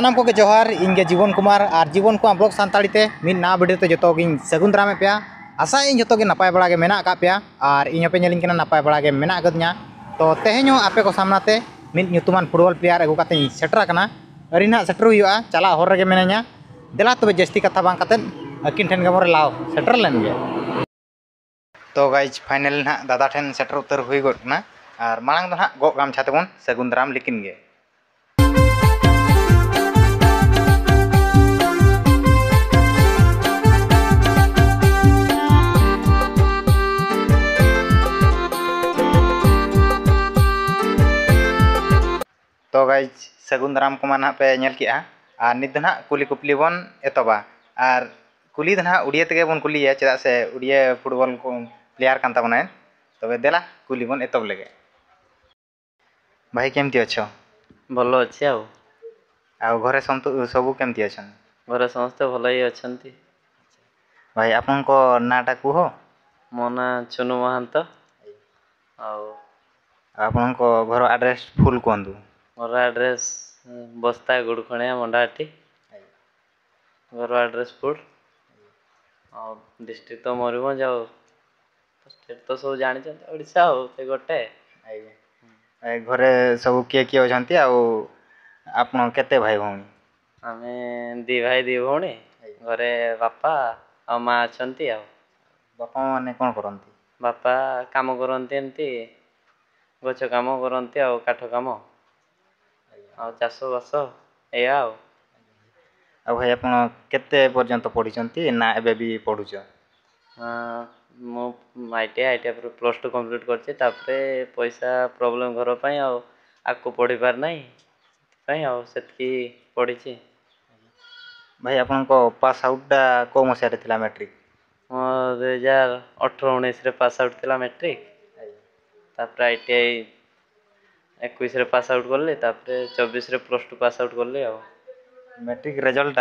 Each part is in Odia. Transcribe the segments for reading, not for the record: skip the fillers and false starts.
सानाम को जोहार इनके जीवन कुमार और जीवन कुमार ब्लॉग सानताड़ी ते मिन ना वीडियो ते जो सगुन दारामे पे आशा इन जो नपाय बड़ा मेना पे और इन पे नेलिंग नपाय बड़ा मेना कदिया तो तेहेनो आपे को सामनाते मिन ᱧᱩᱛᱩᱢᱟᱱ फुटबॉल प्लेयर अगू काते सेटर कना अरी ना सेटर हुआ चला हर रगे मेनाया देला तबे जस्ती कथा बांग काते अकिन ठेन गमरे लाव सेटर लेन गे तो गाइज फाइनल ना दादा ठेन सेटर उतर हुई गना और मांग दो ना गो गामछा तेबन सगुन दाराम लेकिन गे तो गाइज सगुन दाराम को ना पे नेल किया और नित ना कुली कुपली बन एतबा और कुली ना उड़िया तेगे बन कुलिया चेदा से उड़िया फुटबॉल को प्लेयर कान ताबना तबे देला कुली बन एतब लेगे भाई केमती अच्छो भल अच्छे आ घरे सबू केमती अछन घरे समस्ते भल ही अछंती भाई आपन को नाटा कुह मो ना चुनु महांत आपन को घर एड्रेस फुल कहंदु मोर एड्रेस बस्ता गुड़खणिया मंडाटी घर एड्रेस फुल डिस्ट्रिक्ट तो मयूरभंज स्टेट तो सब जानी ओडिशा से गोटे घरे सब किए किए अछंती आपन केते भाई भौणी आमे दी भाई दी भौणी घरे बापा आ माँ अछंती बापा माने कोन करंती बापा काम करंती एमती गछ काम करंती काठ काम चाष बास या भाई आपन केते पर्यंत पढ़ी ना एबे भी पढ़ुछ मो आईटीआई प्लस टू कंप्लीट करछि तापरे पैसा प्रॉब्लम घर पई आको पढ़ी पार नाही पई सेतकी पढ़ी भाई आपन को पास आउट दा को मसिया रे थिला मैट्रिक मो 2018-19 रे पास आउट थिला मैट्रिक तापरे आईटीआई 21 रे पास आउट करले तापरे 24 रे प्लस टू पास आउट करले मैट्रिक रिजल्ट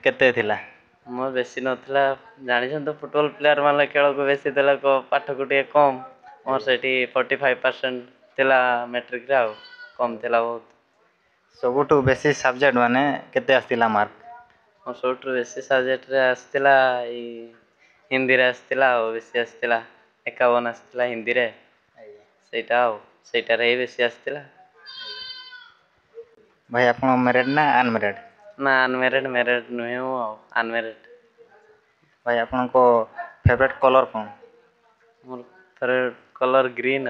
केते थिला मो बेसी नथिला जानि छन तो फुटबॉल प्लेयर माने खेल को बेसी देला को पाठ को टे कम मोर सेठी 45% थिला मैट्रिक रे कम थिला बहुत सबुटू बेसी सब्जेक्ट माने केते आस्तिला मार्क मोर सबुटू बेसी सब्जेक्ट रे आस्तिला हिंदी रे आस्तिला बेसी आस्तिला 51 आस्तिला हिंदी रे सेटा रे बेसी आस्तिला भाई आपन मैरिड ना अनमैरिड ना अनमैरिड मैरिड नुहे अनमैरिड भाई आपन को फेवरेट कलर कौन मोर फेवरेट कलर ग्रीन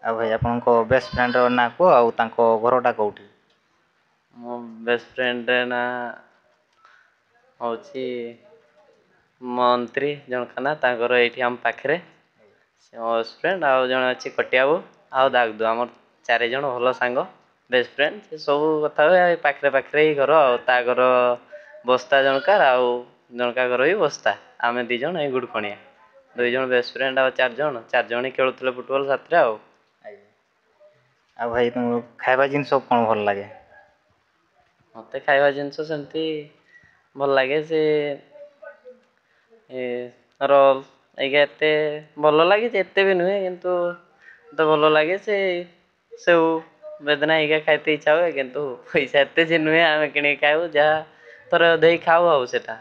भाई आपन को बेस्ट फ्रेंड रो ना को आ तांको घरटा कोठी मो बेस्ट फ्रेंड ना होची मंत्री जनखाना तांकर एठी हम पाखरे बेस्ट फ्रेंड आ जण अछि कटियाबू आ दागदु हमर चार जण भलो सांग बेस्ट फ्रेंड से सब कथा पाखरे पाखरे ही घर ता घर बस्ता जनकार जनका घर ही बस्ता आमे दी जण ए गुड़खणिया दुई जण बेस्ट फ्रेंड आ चार जण ही खेलुतले फुटबॉल साथरे भाई तुम खाइबा जिन सब कोन भल लागे मते खाइबा जिनस सेमती भल लागे से रोल एते भल लागे एते भी नुहे किंतु तो भल लागे से बेदना एगा खाइते इच्छा हुए किंतु पैसा एते जे नुहे आमे किने खाइबो जा तोर देई खाओ सेटा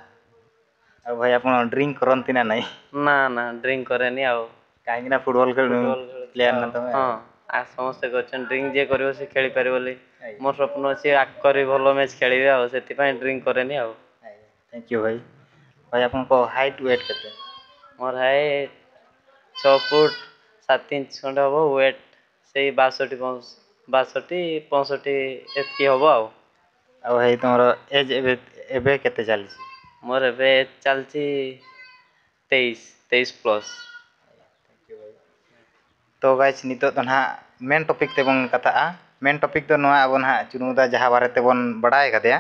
भाई आपन ड्रिंक करंती ना नहीं ना ना ड्रिंक करेनी काहे ना फुटबॉल प्लेयर ना तमे हां आ समस्त गचन ड्रिंक जे करियो से खेली पारि बोली मोर स्वप्न अछि आकरी भलो मैच खेलिबे सेति पय ड्रिंक करेनी थैंक यू भाई भाई आपन को हाइट वेट केते मोर हाइट 6 फुट 7 इंच खंड हो वेट से 62 एतकी हबो भाई तुमर एज एबे केते चली मोर एबे चलची 23 प्लस तो गाइस नितो तो ना मेन टॉपिक ते बन कथा मेन टॉपिक तो नवा अब ना चुनुदा जहा बारे ते बन बडाय कदया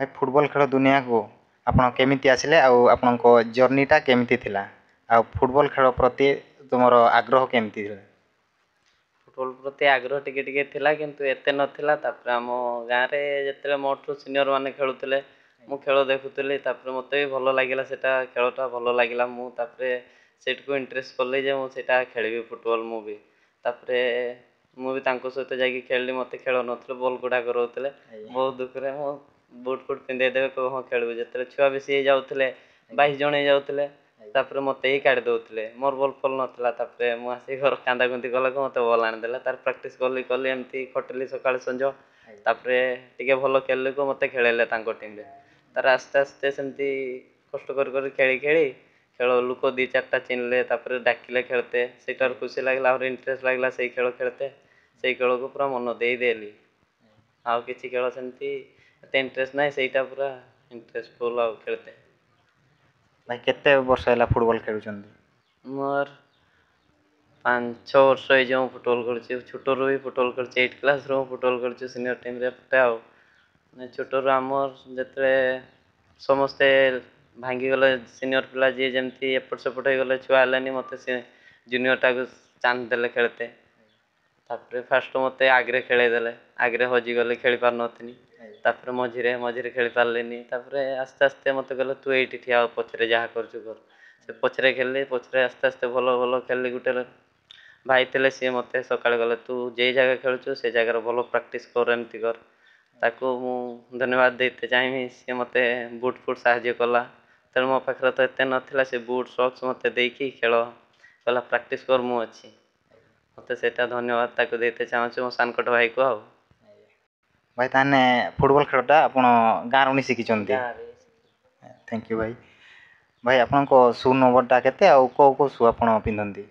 भाई फुटबॉल खेल दुनिया को आपण केमिति आसिले आ आपण को जर्नीटा केमिति थिला आ फुटबॉल खेल प्रति तुमर आग्रह केमिति थिला फुटबॉल प्रति आग्रह टिके टिके थिला किंतु एते नथिला तापर हम गां रे जतले मोठो सीनियर माने खेलुतले मु खेल देखुतले तापर मते भी भलो लागिला सेटा खेलटा भलो लागिला मु तापर सेट को इंटरेस्ट करले जे मु सेटा खेलबी फुटबॉल मु भी तापर ମୁଁ ବି ତାଙ୍କ ସହିତ ଯାଇକି ଖେଳିଲି, ମୋତେ ଖେଳ ନଥିଲେ ବଲ୍ ଗୁଡ଼ାକ ରହୁଥିଲେ। ବହୁତ ଦୁଃଖରେ ମୁଁ ବୁଟ୍ ଫୁଟ୍ ପିନ୍ଧେଇ ଦେବେ, କହିବେ ହଁ ଖେଳିବୁ। ଯେତେବେଳେ ଛୁଆ ବେଶୀ ହେଇଯାଉଥିଲେ, 22 ଜଣ ହେଇଯାଉଥିଲେ, ତାପରେ ମୋତେ ହିଁ କାଢ଼ି ଦେଉଥିଲେ। ମୋର ବଲ୍ ଫଲ୍ ନଥିଲା। ତାପରେ ମୁଁ ଆସିକି ଘର କାନ୍ଦାକୁନ୍ଦି କଲାକୁ ମୋତେ ବଲ୍ ଆଣିଦେଲା। ତାର ପ୍ରାକ୍ଟିସ୍ କଲି ଏମିତି ଖଟିଲି ସକାଳେ ସଞ୍ଜ। ତାପରେ ଟିକେ ଭଲ ଖେଳିଲାକୁ ମୋତେ ଖେଳେଇଲେ ତାଙ୍କ ଟିମ୍ରେ। ତାର ଆସ୍ତେ ଆସ୍ତେ ସେମିତି କଷ୍ଟ କରି କରି ଖେଳି ଖେଳ ଲୋକ 2-4ଟା ଚିହ୍ନିଲେ, ତାପରେ ଡାକିଲେ ଖେଳତେ। ସେଇଟାରୁ ଖୁସି ଲାଗିଲା, ଆହୁରି ଇଣ୍ଟରେଷ୍ଟ ଲାଗିଲା ସେଇ ଖେଳ ଖେଳତେ। ସେଇ ଖେଳକୁ ପୁରା ମନ ଦେଇଦେଲି। ଆଉ କିଛି ଖେଳ ସେମିତି ଏତେ ଇଣ୍ଟରେଷ୍ଟ ନାହିଁ, ସେଇଟା ପୁରା ଇଣ୍ଟରେଷ୍ଟଫୁଲ୍ ଆଉ ଖେଳତେ। ଭାଇ କେତେ ବର୍ଷ ହେଲା ଫୁଟବଲ ଖେଳୁଛନ୍ତି? ମୋର 5-6 ବର୍ଷ ହେଇଯିବ ମୁଁ ଫୁଟବଲ ଖେଳୁଛି। ଛୋଟରୁ ବି ଫୁଟବଲ ଖେଳୁଛି। 8 କ୍ଲାସ୍ରୁ ମୁଁ ଫୁଟବଲ ଖେଳୁଛି ସିନିୟର ଟିମ୍ରେ ଏପଟେ ଆଉ। ମାନେ ଛୋଟରୁ ଆମର ଯେତେବେଳେ ସମସ୍ତେ ଭାଙ୍ଗିଗଲେ, ସିନିୟର ପିଲା ଯିଏ ଯେମିତି ଏପଟ ସେପଟ ହେଇଗଲେ, ଛୁଆ ହେଲେନି, ମୋତେ ସେ ଜୁନିୟରଟାକୁ ଚାନ୍ସ ଦେଲେ ଖେଳତେ। ତାପରେ ଫାଷ୍ଟ ମୋତେ ଆଗରେ ଖେଳେଇ ଦେଲେ, ଆଗରେ ହଜିଗଲି, ଖେଳି ପାରୁନଥିଲି। ତାପରେ ମଝିରେ ଖେଳି ପାରିଲିନି। ତାପରେ ଆସ୍ତେ ଆସ୍ତେ ମୋତେ କହିଲେ ତୁ ଏଇଠି ଠିଆ ହ, ପଛରେ ଯାହା କରୁଛୁ କର। ସେ ପଛରେ ଖେଳିଲି, ପଛରେ ଆସ୍ତେ ଆସ୍ତେ ଭଲ ଖେଳିଲି। ଗୋଟେ ଭାଇ ଥିଲେ, ସିଏ ମୋତେ ସକାଳେ ଗଲେ ତୁ ଯେଇ ଜାଗା ଖେଳୁଛୁ ସେ ଜାଗାରେ ଭଲ ପ୍ରାକ୍ଟିସ୍ କର, ଏମିତି କର। ତାକୁ ମୁଁ ଧନ୍ୟବାଦ ଦେଇତେ ଚାହିଁବି। ସିଏ ମୋତେ ବୁଟ୍ ଫୁଟ୍ ସାହାଯ୍ୟ କଲା। ତେଣୁ ମୋ ପାଖରେ ତ ଏତେ ନଥିଲା, ସେ ବୁଟ୍ ସକ୍ସ ମୋତେ ଦେଇକି ଖେଳ କହିଲା ପ୍ରାକ୍ଟିସ୍ କର, ମୁଁ ଅଛି। ମୋତେ ସେଇଟା ଧନ୍ୟବାଦ ତାକୁ ଦେଇତେ ଚାହୁଁଛି, ମୋ ସାନକଟ ଭାଇକୁ ଆଉ। ଭାଇ ତାହେଲେ ଫୁଟବଲ ଖେଳଟା ଆପଣ ଗାଁରୁ ହିଁ ଶିଖିଛନ୍ତି? ଗାଁରେ ଥ୍ୟାଙ୍କ ୟୁ ଭାଇ। ଭାଇ ଆପଣଙ୍କ ସୁ ନମ୍ବରଟା କେତେ, ଆଉ କେଉଁ ସୁ ଆପଣ ପିନ୍ଧନ୍ତି?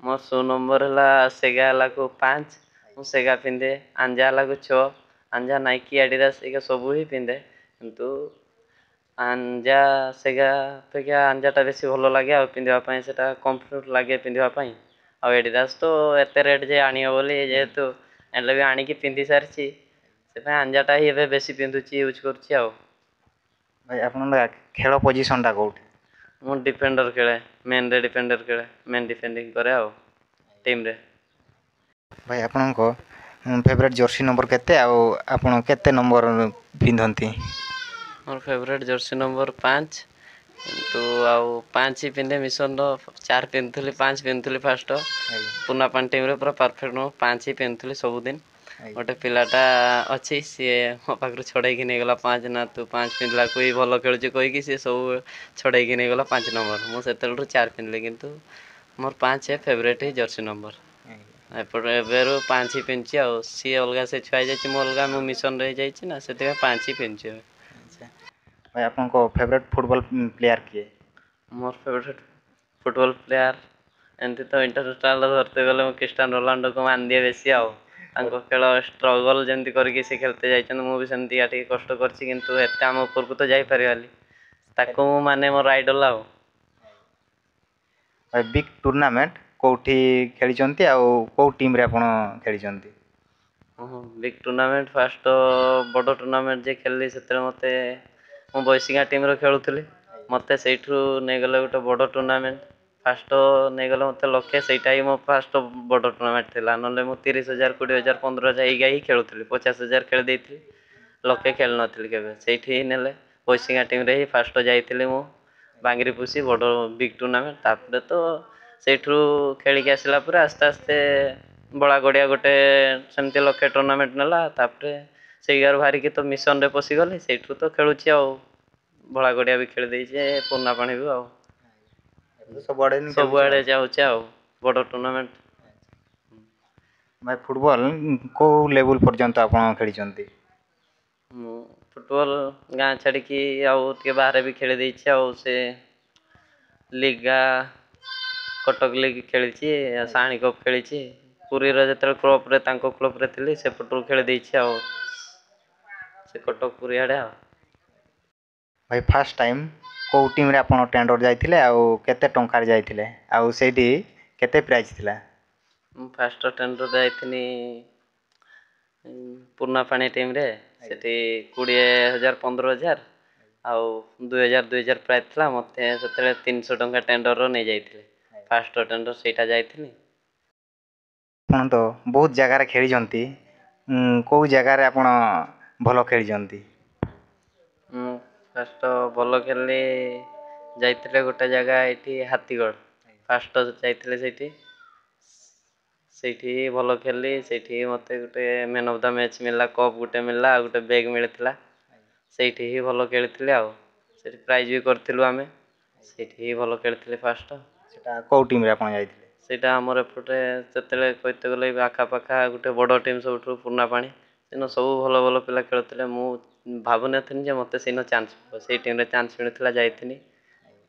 ମୋ ସୁ ନମ୍ବର ହେଲା ସେଗା ହେଲାକୁ 5। ମୁଁ ସେଗା ପିନ୍ଧେ। ଆଞ୍ଜା ହେଲାକୁ 6। ଆଞ୍ଜା ନାଇକି ଆଡ଼ିଡାସ ଏଇକା ସବୁ ହିଁ ପିନ୍ଧେ। କିନ୍ତୁ ଆଞ୍ଜା ସେଗା ଅପେକ୍ଷା ଆଞ୍ଜାଟା ବେଶୀ ଭଲ ଲାଗେ ଆଉ ପିନ୍ଧିବା ପାଇଁ, ସେଇଟା କମ୍ଫର୍ଟ ଲାଗେ ପିନ୍ଧିବା ପାଇଁ। ଆଉ ଆଡ଼ିଡାସ ତ ଏତେ ରେଟ୍ ଯେ ଆଣିବ ବୋଲି, ଯେହେତୁ ହେଲେ ବି ଆଣିକି ପିନ୍ଧି ସାରିଛି, ସେଥିପାଇଁ ଆଞ୍ଜାଟା ହିଁ ଏବେ ବେଶୀ ପିନ୍ଧୁଛି, ୟୁଜ୍ କରୁଛି ଆଉ। ଭାଇ ଆପଣଙ୍କ ଖେଳ ପୋଜିସନଟା କେଉଁଠି? ମୁଁ ଡିଫେଣ୍ଡର ଖେଳେ, ମେନରେ ଡିଫେଣ୍ଡର ଖେଳେ, ମେନ୍ ଡିଫେଣ୍ଡିଙ୍ଗ କରେ ଆଉ ଟିମ୍ରେ। ଭାଇ ଆପଣଙ୍କ ଫେଭରେଟ୍ ଜର୍ସି ନମ୍ବର କେତେ, ଆଉ ଆପଣ କେତେ ନମ୍ବର ପିନ୍ଧନ୍ତି? ମୋର ଫେଭରେଟ୍ ଜର୍ସି ନମ୍ବର 5। କିନ୍ତୁ ଆଉ 5 ହିଁ ପିନ୍ଧେ ମିଶନର। 4 ପିନ୍ଧୁଥିଲି, 5 ପିନ୍ଧୁଥିଲି ଫାଷ୍ଟ। ପୁନା ପାଣି ଟିମ୍ରେ ପୁରା ପରଫେକ୍ଟ ମୁଁ 5 ହିଁ ପିନ୍ଧୁଥିଲି ସବୁଦିନ। ଗୋଟେ ପିଲାଟା ଅଛି, ସିଏ ମୋ ପାଖରୁ ଛଡ଼େଇକି ନେଇଗଲା 5। ନା ତୁ 5 ପିନ୍ଧିଲାକୁ ହିଁ ଭଲ ଖେଳୁଛି କହିକି ସିଏ ସବୁ ଛଡ଼େଇକି ନେଇଗଲା 5 ନମ୍ବର। ମୁଁ ସେତେବେଳଠୁ 4 ପିନ୍ଧିଲି, କିନ୍ତୁ ମୋର 5 ଫେଭରେଟ୍ ହିଁ ଜର୍ସି ନମ୍ବର। ଏପଟେ ଏବେରୁ 5 ହିଁ ପିନ୍ଧୁଛି ଆଉ। ସିଏ ଅଲଗା ସେ ଛୁଆ ହେଇଯାଇଛି, ମୁଁ ଅଲଗା, ମୁଁ ମିଶନରେ ହେଇଯାଇଛି ନା, ସେଥିପାଇଁ 5 ହିଁ ପିନ୍ଧୁଛି ଏବେ। ଭାଇ ଆପଣଙ୍କ ଫେଭରେଟ୍ ଫୁଟବଲ ପ୍ଲେୟାର କିଏ? ମୋର ଫେଭରେଟ୍ ଫୁଟବଲ ପ୍ଲେୟାର ଏମିତି ତ ଇଣ୍ଟରନ୍ୟାସନାଲ ଧରତେ ଗଲେ ମୁଁ କ୍ରିଷ୍ଟିଆନୋ ରୋନାଲ୍ଡୋକୁ ମାନିଦିଏ ବେଶୀ ଆଉ। ତାଙ୍କ ଖେଳ ଷ୍ଟ୍ରଗଲ୍ ଯେମିତି କରିକି ସେ ଖେଳତେ ଯାଇଛନ୍ତି, ମୁଁ ବି ସେମିତିକା ଟିକେ କଷ୍ଟ କରିଛି, କିନ୍ତୁ ଏତେ ଆମ ଉପରକୁ ତ ଯାଇପାରିବାନି। ତାକୁ ମୁଁ ମାନେ ମୋର ଆଇଡଲ୍ ଆଉ। ବିଗ୍ ଟୁର୍ଣ୍ଣାମେଣ୍ଟ କେଉଁଠି ଖେଳିଛନ୍ତି, ଆଉ କେଉଁ ଟିମ୍ରେ ଆପଣ ଖେଳିଛନ୍ତି? ବିଗ୍ ଟୁର୍ଣ୍ଣାମେଣ୍ଟ ଫାଷ୍ଟ ବଡ଼ ଟୁର୍ଣ୍ଣାମେଣ୍ଟ ଯେ ଖେଳିଲି, ସେଥିରେ ମୋତେ ମୁଁ ବୈଶିଙ୍ଗା ଟିମ୍ରେ ଖେଳୁଥିଲି। ମୋତେ ସେଇଠୁ ନେଇଗଲେ ଗୋଟେ ବଡ଼ ଟୁର୍ଣ୍ଣାମେଣ୍ଟ। ଫାଷ୍ଟ ନେଇଗଲେ ମୋତେ ଲକ୍ଷେ, ସେଇଟା ହିଁ ମୋ ଫାଷ୍ଟ ବଡ଼ ଟୁର୍ଣ୍ଣାମେଣ୍ଟ ଥିଲା। ନହେଲେ ମୁଁ 30,000, 20,000, 15,000 ଏଇଗା ହିଁ ଖେଳୁଥିଲି। 50,000 ଖେଳି ଦେଇଥିଲି, ଲକ୍ଷେ ଖେଳି ନଥିଲି କେବେ। ସେଇଠି ହିଁ ନେଲେ, ବୈଶିଙ୍ଗା ଟିମ୍ରେ ହିଁ ଫାଷ୍ଟ ଯାଇଥିଲି ମୁଁ। ବାଙ୍ଗିରି ପୋଷି ବଡ଼ ବିଗ୍ ଟୁର୍ଣ୍ଣାମେଣ୍ଟ। ତାପରେ ତ ସେଇଠୁ ଖେଳିକି ଆସିଲା ପରେ ଆସ୍ତେ ଆସ୍ତେ ବଳାଗଡ଼ିଆ ଗୋଟେ ସେମିତି ଲକ୍ଷେ ଟୁର୍ଣ୍ଣାମେଣ୍ଟ ନେଲା। ତାପରେ ସେଇଗାରୁ ବାହାରିକି ତ ମିଶନରେ ପଶିଗଲି, ସେଇଠୁ ତ ଖେଳୁଛି ଆଉ। ବଳାଗଡ଼ିଆ ବି ଖେଳି ଦେଇଛି, ପୁରୁଣା ପାଣି ବି ଆଉ। ସବୁଆଡ଼େ ଯାଉଛି ଆଉ ବଡ଼ ଟୁର୍ଣ୍ଣାମେଣ୍ଟ। ଭାଇ ଫୁଟବଲ କେଉଁ ଲେବୁଲ ପର୍ଯ୍ୟନ୍ତ ଆପଣ ଖେଳିଛନ୍ତି? ମୁଁ ଫୁଟବଲ ଗାଁ ଛାଡ଼ିକି ଆଉ ଟିକେ ବାହାରେ ବି ଖେଳି ଦେଇଛି ଆଉ। ସେ ଲିଗା କଟକ ଲିଗ୍ ଖେଳିଛି, ସାହାଣୀ କପ୍ ଖେଳିଛି। ପୁରୀର ଯେତେବେଳେ କ୍ଲବରେ ତାଙ୍କ କ୍ଲବରେ ଥିଲି, ସେପଟରୁ ଖେଳି ଦେଇଛି ଆଉ। ସେ କଟକ ପୁରୀ ଆଡ଼େ ଆଉ। ଭାଇ ଫାଷ୍ଟ ଟାଇମ୍ କେଉଁ ଟିମ୍ରେ ଆପଣ ଟେଣ୍ଡର ଯାଇଥିଲେ, ଆଉ କେତେ ଟଙ୍କାରେ ଯାଇଥିଲେ, ଆଉ ସେଇଠି କେତେ ପ୍ରାଇଜ୍ ଥିଲା? ମୁଁ ଫାଷ୍ଟ ଟେଣ୍ଡର ଯାଇଥିଲି ପୁରୁଣା ପାଣି ଟିମ୍ରେ। ସେଠି 20,000, 15,000 ଆଉ 2,000 ପ୍ରାଇଜ୍ ଥିଲା। ମୋତେ ସେତେବେଳେ 300 ଟଙ୍କା ଟେଣ୍ଡରର ନେଇଯାଇଥିଲେ। ଫାଷ୍ଟ ଟେଣ୍ଡର ସେଇଟା ଯାଇଥିଲି। ଆପଣ ତ ବହୁତ ଜାଗାରେ ଖେଳିଛନ୍ତି, କେଉଁ ଜାଗାରେ ଆପଣ ଭଲ ଖେଳିଛନ୍ତି? ମୁଁ ଫାଷ୍ଟ ଭଲ ଖେଳିଲି, ଯାଇଥିଲେ ଗୋଟେ ଜାଗା ଏଇଠି ହାତୀଗଡ଼। ଫାଷ୍ଟ ଯାଇଥିଲେ ସେଇଠି, ସେଇଠି ଭଲ ଖେଳିଲି। ସେଇଠି ମୋତେ ଗୋଟେ ମ୍ୟାନ୍ ଅଫ୍ ଦ ମ୍ୟାଚ୍ ମିଳିଲା, କପ୍ ଗୋଟେ ମିଳିଲା, ଆଉ ଗୋଟେ ବ୍ୟାଗ୍ ମିଳିଥିଲା। ସେଇଠି ହିଁ ଭଲ ଖେଳିଥିଲି ଆଉ ସେଇଠି ପ୍ରାଇଜ୍ ବି କରିଥିଲୁ ଆମେ। ସେଇଠି ହିଁ ଭଲ ଖେଳିଥିଲି ଫାଷ୍ଟ। ସେଟା କୋଉ ଟିମ୍ରେ ଆପଣ ଯାଇଥିଲେ? ସେଇଟା ଆମର ଏପଟେ ଯେତେବେଳେ କହିତେ ଗଲେ ଆଖାପାଖା ଗୋଟେ ବଡ଼ ଟିମ୍ ସବୁଠୁ ପୁରୁଣା ପାଣି। ସେଦିନ ସବୁ ଭଲ ଭଲ ପିଲା ଖେଳୁଥିଲେ। ମୁଁ ଭାବୁନଥିଲି ଯେ ମୋତେ ସେଇଦିନ ଚାନ୍ସ ମିଳିବ। ସେଇ ଟିମ୍ରେ ଚାନ୍ସ ମିଳିଥିଲା, ଯାଇଥିନି,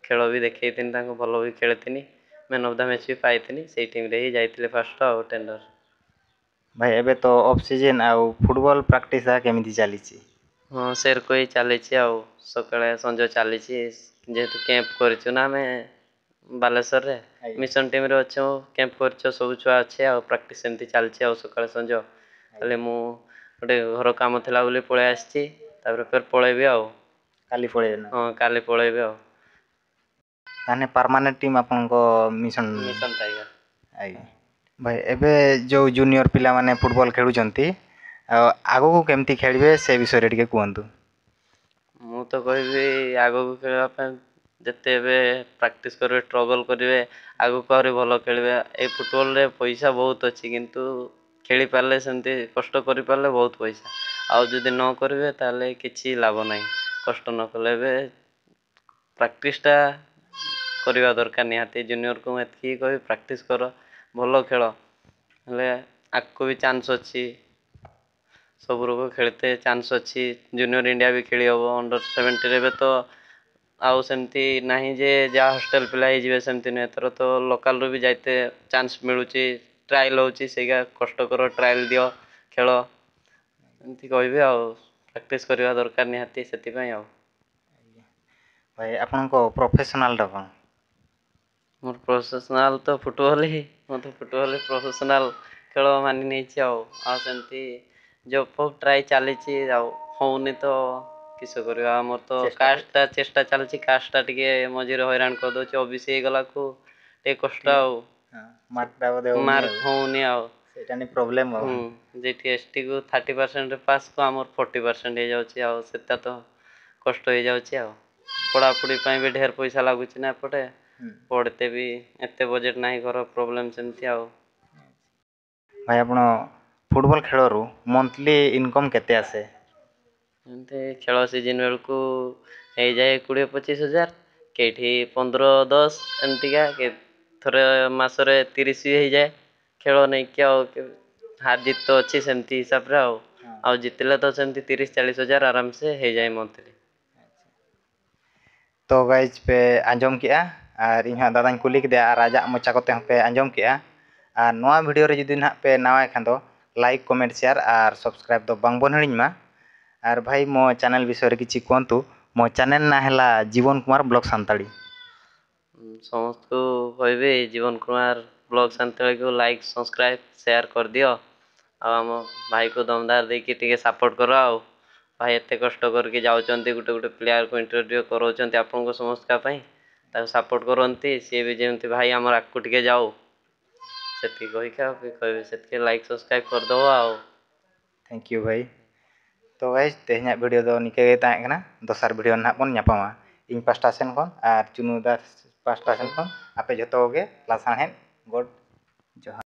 ଖେଳ ବି ଦେଖେଇଥିନି, ତାଙ୍କୁ ଭଲ ବି ଖେଳିଥିନି, ମ୍ୟାନ୍ ଅଫ୍ ଦ ମ୍ୟାଚ୍ ବି ପାଇଥିନି। ସେଇ ଟିମ୍ରେ ହିଁ ଯାଇଥିଲି ଫାଷ୍ଟ ଆଉ ଟେଣ୍ଡର। ଭାଇ ଏବେ ତ ଅଫ୍ ସିଜନ୍, ଆଉ ଫୁଟବଲ ପ୍ରାକ୍ଟିସ୍ କେମିତି ଚାଲିଛି? ହଁ ସେରକ ହିଁ ଚାଲିଛି ଆଉ ସକାଳେ ସଞ୍ଜ ଚାଲିଛି। ଯେହେତୁ କ୍ୟାମ୍ପ କରିଛୁ ନା ଆମେ ବାଲେଶ୍ୱରରେ ମିଶନ ଟିମ୍ରେ ଅଛୁ, କ୍ୟାମ୍ପ କରିଛୁ, ସବୁ ଛୁଆ ଅଛି ଆଉ ପ୍ରାକ୍ଟିସ୍ ଏମିତି ଚାଲିଛି ଆଉ ସକାଳେ ସଞ୍ଜ। ହେଲେ ମୁଁ ଗୋଟେ ଘର କାମ ଥିଲା ବୋଲି ପଳେଇ ଆସିଛି, ତାପରେ ଫେର ପଳେଇବି ଆଉ। କାଲି ପଳେଇବେ ନା? ହଁ କାଲି ପଳେଇବି ଆଉ। ତାହେଲେ ପରମାନେଣ୍ଟ ଟିମ୍ ଆପଣଙ୍କ ମିଶନ? Mission tiger. ଆଜ୍ଞା ଭାଇ, ଏବେ ଯେଉଁ ଜୁନିୟର ପିଲାମାନେ ଫୁଟବଲ ଖେଳୁଛନ୍ତି, ଆଉ ଆଗକୁ କେମିତି ଖେଳିବେ ସେ ବିଷୟରେ ଟିକେ କୁହନ୍ତୁ। ମୁଁ ତ କହିବି ଆଗକୁ ଖେଳିବା ପାଇଁ ଯେତେ ଏବେ ପ୍ରାକ୍ଟିସ୍ କରିବେ, ଷ୍ଟ୍ରଗଲ୍ କରିବେ, ଆଗକୁ ଆହୁରି ଭଲ ଖେଳିବେ। ଏଇ ଫୁଟବଲରେ ପଇସା ବହୁତ ଅଛି, କିନ୍ତୁ ଖେଳିପାରିଲେ ସେମିତି କଷ୍ଟ କରିପାରିଲେ ବହୁତ ପଇସା। ଆଉ ଯଦି ନ କରିବେ ତାହେଲେ କିଛି ଲାଭ ନାହିଁ। କଷ୍ଟ ନ କଲେ ଏବେ ପ୍ରାକ୍ଟିସ୍ଟା କରିବା ଦରକାର ନିହାତି। ଜୁନିୟରକୁ ମୁଁ ଏତିକି କହିବି, ପ୍ରାକ୍ଟିସ୍ କର, ଭଲ ଖେଳ, ହେଲେ ଆଗକୁ ବି ଚାନ୍ସ ଅଛି। ସବୁ ରୋଗ ଖେଳିତେ ଚାନ୍ସ ଅଛି। ଜୁନିୟର ଇଣ୍ଡିଆ ବି ଖେଳି ହେବ। ଅଣ୍ଡର-17 ଏବେ ତ ଆଉ ସେମିତି ନାହିଁ ଯେ ଯାହା ହଷ୍ଟେଲ ପିଲା ହେଇଯିବେ, ସେମିତି ନୁହେଁ। ଏଥର ତ ଲୋକାଲରୁ ବି ଯାଇତେ ଚାନ୍ସ ମିଳୁଛି, ଟ୍ରାଏଲ୍ ହେଉଛି, ସେଇଗା କଷ୍ଟ କର, ଟ୍ରାଏଲ୍ ଦିଅ, ଖେଳ, ଏମିତି କହିବି ଆଉ। ପ୍ରାକ୍ଟିସ୍ କରିବା ଦରକାର ନିହାତି, ସେଥିପାଇଁ ଆଉ। ଭାଇ ଆପଣଙ୍କ ପ୍ରୋଫେସନାଲଟା କ'ଣ? ମୋର ପ୍ରଫେସନାଲ୍ ତ ଫୁଟବଲ୍ ହିଁ। ମୁଁ ତ ଫୁଟବଲ୍ ପ୍ରଫେସନାଲ୍ ଖେଳ ମାନି ନେଇଛି ଆଉ। ଆଉ ସେମିତି ଜବ୍ ଫବ୍ ଟ୍ରାଏ ଚାଲିଛି, ଆଉ ହେଉନି ତ କିସ କରିବା। ଆମର ତ କାଷ୍ଟଟା ଚେଷ୍ଟା ଚାଲିଛି, କାଷ୍ଟଟା ଟିକେ ମଝିରେ ହଇରାଣ କରିଦେଉଛି। OBC ହେଇଗଲାକୁ ଟିକେ କଷ୍ଟ ଆଉ। ମାର୍କଟା ବୋଧେ ହଉନି ଆଉ। ମାର୍କ ହେଉନି ଆଉ। ସେଇଟା ନି ପ୍ରୋବ୍ଲେମ୍ ଆଉ। ଯେଠି STକୁ 30% ପାସ୍କୁ ଆମର 40% ହେଇଯାଉଛି, ଆଉ ସେଟା ତ କଷ୍ଟ ହେଇଯାଉଛି ଆଉ। ପଢ଼ାପଢ଼ି ପାଇଁ ବି ଢେର ପଇସା ଲାଗୁଛି ନା ଏପଟେ। ପଢ଼ିତେ ବି ଏତେ ବଜେଟ୍ ନାହିଁ, ଘର ପ୍ରୋବ୍ଲେମ୍ ସେମିତି ଆଉ। ଭାଇ ଆପଣ ଫୁଟବଲ୍ ଖେଳରୁ ମନ୍ଥଲି ଇନକମ୍ କେତେ ଆସେ? ଏମିତି ଖେଳ ସିଜିନ୍ ବେଳକୁ ହେଇଯାଏ 20-25 ହଜାର। କେଇଠି 15-10 ଏମିତିକା। ଥରେ ମାସରେ 30 ବି ହେଇଯାଏ। ଖେଳ ନେଇକି ଆଉ ହାର ଜିତ୍ ତ ଅଛି ସେମିତି ହିସାବରେ ଆଉ। ଆଉ ଜିତିଲେ ତ ସେମିତି 30-40 ହଜାର ଆରାମସେ ହେଇଯାଏ ମନ୍ଥଲି। तो गाइज पे आंजम किया और इन दादा कुली के और आजा मोचा कोते पे आंजम किया और नवा वीडियो रे जुदी ना पे नवा खान दो लाइक कमेंट शेयर और सब्सक्राइब तो बांग बन हड़िमा। और भाई मो चैनल विषय किछि कहतु। मो चैनल ना हैला जीवन कुमार ब्लॉग सान्ताड़ी। समस्त को कहबे जीवन कुमार ब्लॉग सान्ताड़ी को लाइक सब्सक्राइब शेयर कर दियो। आम भाई को दमदार देके टिके सपोर्ट करो। आ भाई एत कष्ट करके जाऊँच गोटे गोटे प्लेयर को इंटरव्यू कराउछन्ति आपनको समस्त ताको सपोर्ट करती सी भी जमी भाई आम आगू टे जाऊ से कहे से लाइक सब्सक्राइब करदे आओ। थैंक यू भाई। तो गाइज तेहना वीडियो दो निके गे ताहें दोसार वीडियो ना बन नापामा इन पास्टा सेन खन और चुनु दास पास्टा सेन खन आपे जतो गे लासाहें गॉड जोहार।